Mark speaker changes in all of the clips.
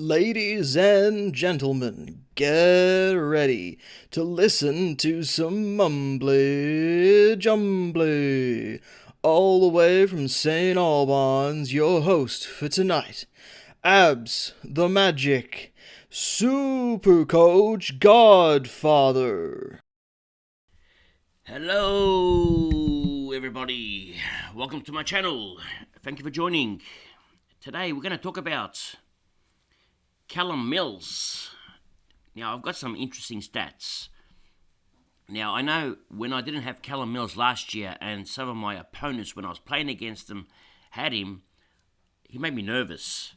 Speaker 1: Ladies and gentlemen, get ready to listen to some mumbly jumbly. All the way from St. Albans, your host for tonight, Abs the Magic, Supercoach Godfather.
Speaker 2: Hello, everybody. Welcome to my channel. Thank you for joining. Today we're going to talk about Callum Mills. Now, I've got some interesting stats. Now, I know when I didn't have Callum Mills last year and some of my opponents, when I was playing against them, had him, he made me nervous.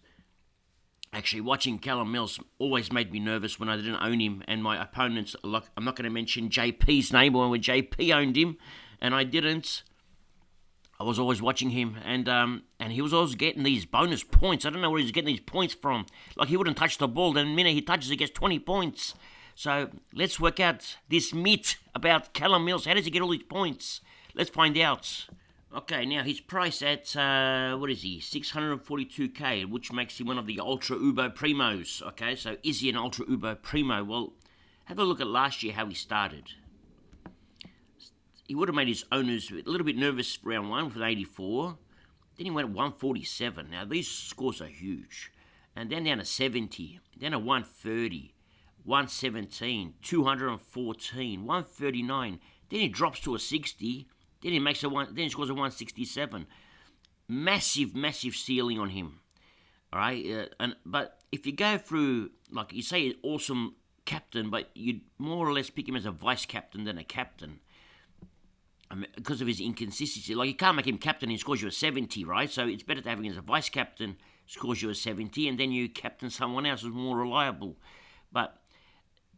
Speaker 2: Actually, watching Callum Mills always made me nervous when I didn't own him, and my opponents, like, I'm not going to mention JP's name, but when JP owned him and I didn't, I was always watching him, and he was always getting these bonus points. I don't know where he's getting these points from. Like, he wouldn't touch the ball, then the minute he touches, he gets 20 points. So let's work out this myth about Callum Mills. How does he get all these points? Let's find out. Okay, now he's priced at, what is he, 642k, which makes him one of the Ultra Ubo Primos. Okay, so is he an Ultra Ubo Primo? Well, have a look at last year how he started. He would have made his owners a little bit nervous round one with 84. Then he went 147. Now, these scores are huge. And then down to 70, then to 130, 117, 214, 139. Then he drops to a 60. Then he scores a 167. Massive ceiling on him. All right, but if you go through, like you say, an awesome captain, but you'd more or less pick him as a vice captain than a captain. Because of his inconsistency. Like, you can't make him captain and he scores you a 70, right? So it's better to have him as a vice captain, scores you a 70, and then you captain someone else who's more reliable. But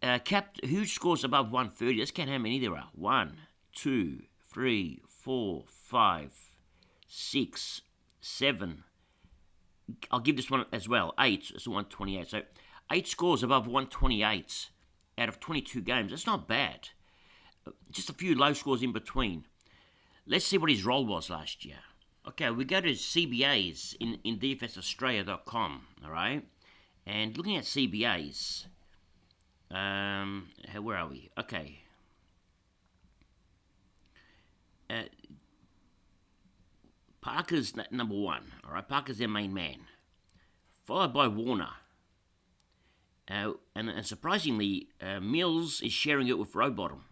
Speaker 2: who scores above 130? Let's count how many there are. 1, 2, 3, 4, 5, 6, 7. I'll give this one as well. 8. It's 128. So 8 scores above 128 out of 22 games. That's not bad. Just a few low scores in between. Let's see what his role was last year. Okay, we go to CBAs in DFSAustralia.com, all right? And looking at CBAs, where are we? Okay. Parker's number one, all right? Parker's their main man, followed by Warner. And surprisingly, Mills is sharing it with Rowbottom.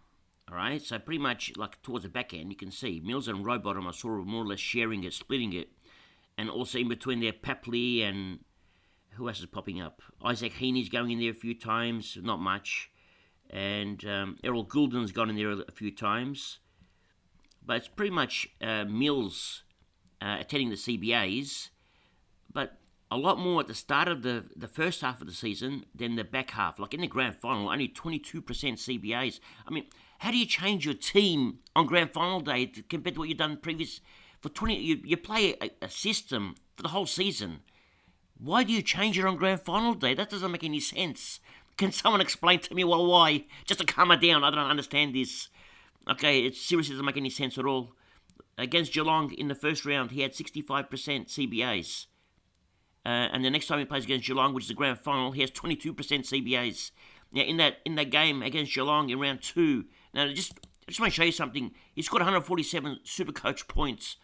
Speaker 2: All right, so pretty much like towards the back end, you can see Mills and Rowbottom are sort of more or less sharing it, splitting it. And also in between there, Papley and who else is popping up? Isaac Heaney's going in there a few times, not much. And Errol Goulden's gone in there a few times. But it's pretty much Mills attending the CBAs, but a lot more at the start of the first half of the season than the back half. Like in the grand final, only 22% CBAs. I mean, how do you change your team on grand final day compared to what you've done previous? For 20, you play a system for the whole season. Why do you change it on grand final day? That doesn't make any sense. Can someone explain to me why? Just to calm it down. I don't understand this. Okay, it seriously doesn't make any sense at all. Against Geelong in the first round, he had 65% CBAs. And the next time he plays against Geelong, which is the grand final, he has 22% CBAs. Now, in that game against Geelong in round 2, now I just want to show you something. He scored 147 Supercoach points.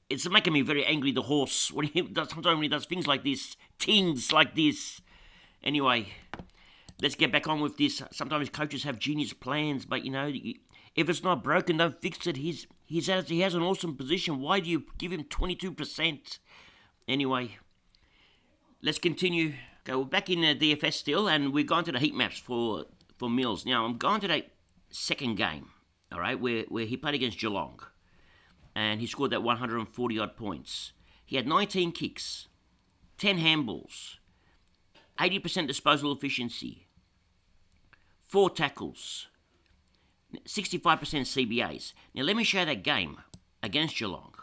Speaker 2: It's making me very angry, the horse, sometimes when he does things like this, things like this. Anyway, let's get back on with this. Sometimes coaches have genius plans, but, if it's not broken, don't fix it. He has an awesome position. Why do you give him 22%? Anyway, let's continue. Okay, we're back in DFS still, and we've gone to the heat maps for Mills. Now, I'm going to that second game, all right, where he played against Geelong, and he scored that 140-odd points. He had 19 kicks, 10 handballs, 80% disposal efficiency, 4 tackles, 65% CBAs. Now, let me show you that game against Geelong.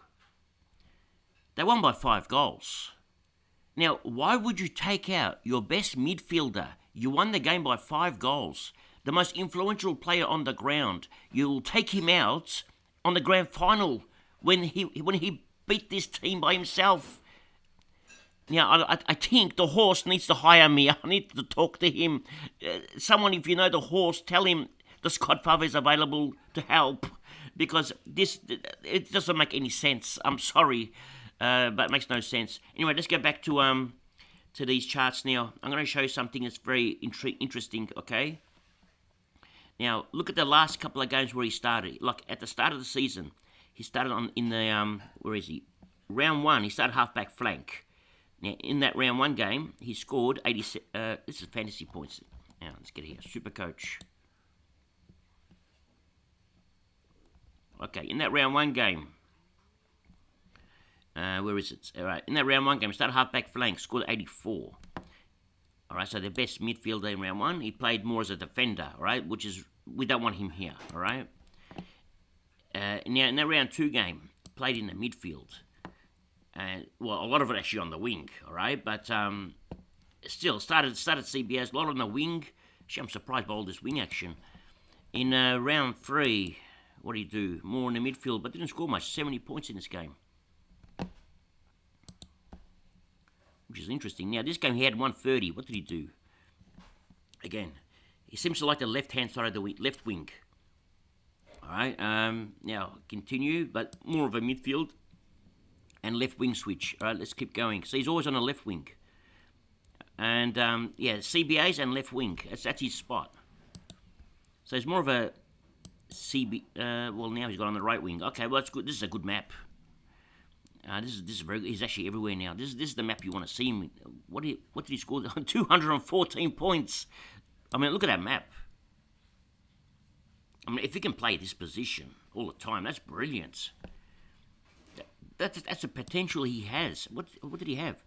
Speaker 2: They won by 5 goals. Now, why would you take out your best midfielder? You won the game by 5 goals. The most influential player on the ground. You'll take him out on the grand final when he beat this team by himself. Now, I think the horse needs to hire me. I need to talk to him. Someone, if you know the horse, tell him the Scodfather is available to help, because it doesn't make any sense. I'm sorry, but it makes no sense. Anyway, let's go back to these charts now. I'm going to show you something that's very interesting, okay? Now, look at the last couple of games where he started. Like, at the start of the season, he started in the, where is he? Round 1, he started half-back flank. Now, in that round 1 game, he scored 80. This is fantasy points. Now, let's get here. Supercoach. Okay, in that round 1 game, where is it? All right, in that round 1 game, he started half-back flank, scored 84. All right, so the best midfielder in round 1. He played more as a defender, all right, which is, we don't want him here, all right? Now, in that round 2 game, played in the midfield. Well, a lot of it actually on the wing, all right? But still, started CBS, a lot on the wing. Actually, I'm surprised by all this wing action. In round 3, what did he do? More in the midfield, but didn't score much. 70 points in this game, which is interesting. Now, this game, he had 130. What did he do? Again, he seems to like the left-hand side of the left wing. All right, now, continue, but more of a midfield and left wing switch. All right, let's keep going. So he's always on the left wing. And, yeah, CBAs and left wing. That's his spot. So he's more of a well, now he's got on the right wing. Okay, well, that's good. This is a good map. This is very good. He's actually everywhere now. This is the map you want to see him. What did he score? 214 points. I mean, look at that map. I mean, if he can play this position all the time, that's brilliant. That's a potential he has. What did he have?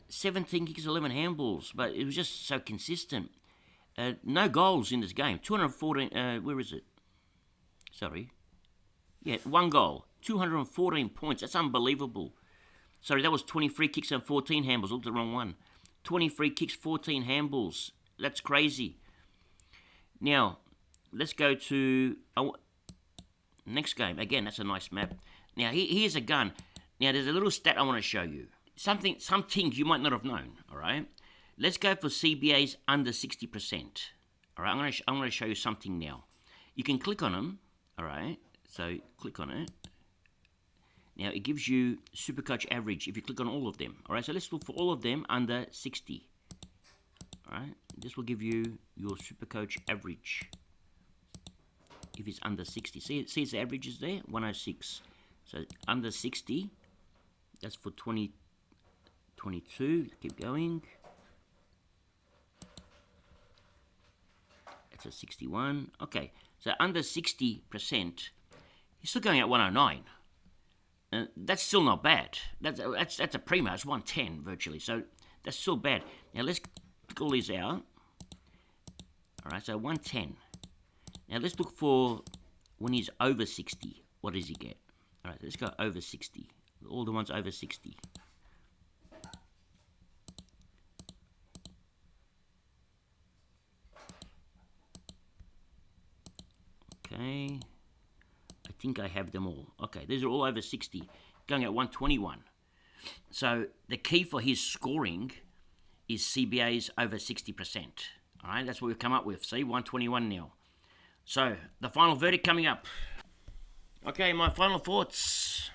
Speaker 2: 17 kicks, 11 handballs, but it was just so consistent. No goals in this game. 214. Where is it? Sorry. Yeah, 1 goal. 214 points. That's unbelievable. Sorry, that was 20 free kicks and 14 handballs. Looked at the wrong one. 20 free kicks, 14 handballs. That's crazy. Now, let's go to next game. Again, that's a nice map. Now, here's a gun. Now, there's a little stat I want to show you. Some things you might not have known, all right? Let's go for CBAs under 60%. All right, I'm going to show you something now. You can click on them, all right? So, click on it. Now, it gives you Supercoach average if you click on all of them. All right, so let's look for all of them under 60. All right, this will give you your Supercoach average if it's under 60. See its average is there, 106. So under 60, that's for 2022. Keep going. That's a 61. Okay, so under 60%, you're still going at 109. That's still not bad. That's a primo. It's 110 virtually. So that's still bad. Now let's click all these out. All right, so 110. Now let's look for when he's over 60. What does he get? All right, let's go over 60. All the ones over 60. Okay. I think I have them all. Okay, these are all over 60, going at 121. So the key for his scoring is CBAs over 60%. All right, that's what we've come up with. See, 121 now. So the final verdict coming up. Okay, my final thoughts.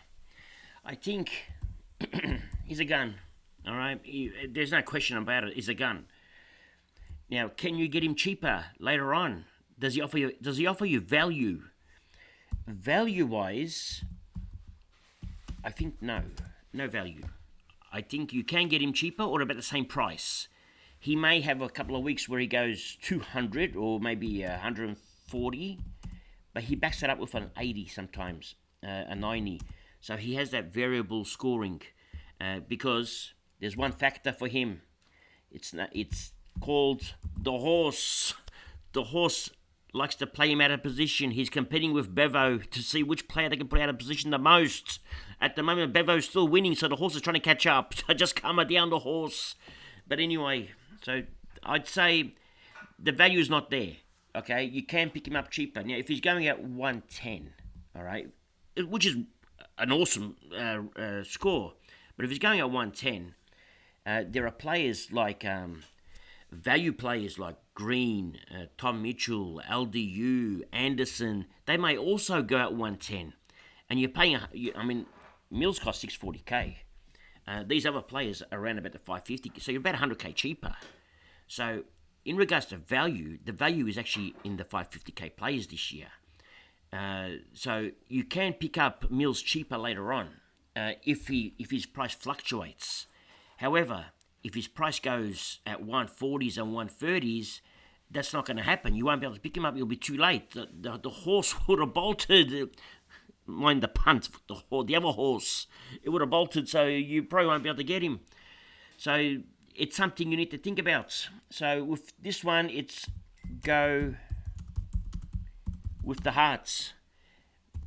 Speaker 2: I think he's a gun. All right, there's no question about it. He's a gun. Now, can you get him cheaper later on? Does he offer you value? Value-wise, I think no value. I think you can get him cheaper or about the same price. He may have a couple of weeks where he goes 200 or maybe 140, but he backs that up with an 80 sometimes, a 90. So he has that variable scoring because there's one factor for him. It's called the horse. The horse likes to play him out of position. He's competing with Bevo to see which player they can put out of position the most. At the moment, Bevo's still winning, so the horse is trying to catch up. So just calm down the horse. But anyway, so I'd say the value is not there. Okay, you can pick him up cheaper. Now, if he's going at 110, all right, which is an awesome score, But if he's going at 110, there are players like value players like Green, Tom Mitchell, LDU, Anderson. They may also go at 110, and you're paying. Mills cost 640k. These other players are around about the 550, so you're about 100k cheaper. So, in regards to value, the value is actually in the 550k players this year. So you can pick up Mills cheaper later on if his price fluctuates. However, if his price goes at 140s and 130s, that's not going to happen. You won't be able to pick him up. It'll be too late. The horse would have bolted. Mind the punt. The other horse, it would have bolted, so you probably won't be able to get him. So it's something you need to think about. So with this one, it's go with the hearts.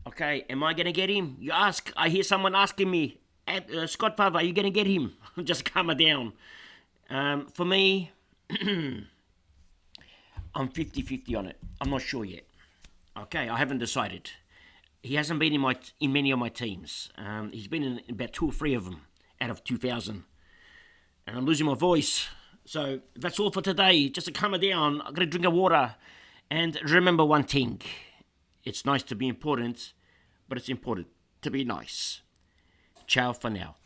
Speaker 2: Okay, am I going to get him? You ask. I hear someone asking me, Scodfather, are you going to get him? Just calm it down. For me, I'm 50-50 on it. I'm not sure yet. Okay, I haven't decided. He hasn't been in many of my teams. He's been in about 2 or 3 of them out of 2,000. And I'm losing my voice. So that's all for today. Just to calm it down, I'm going to drink a water. And remember one thing. It's nice to be important, but it's important to be nice. Ciao for now.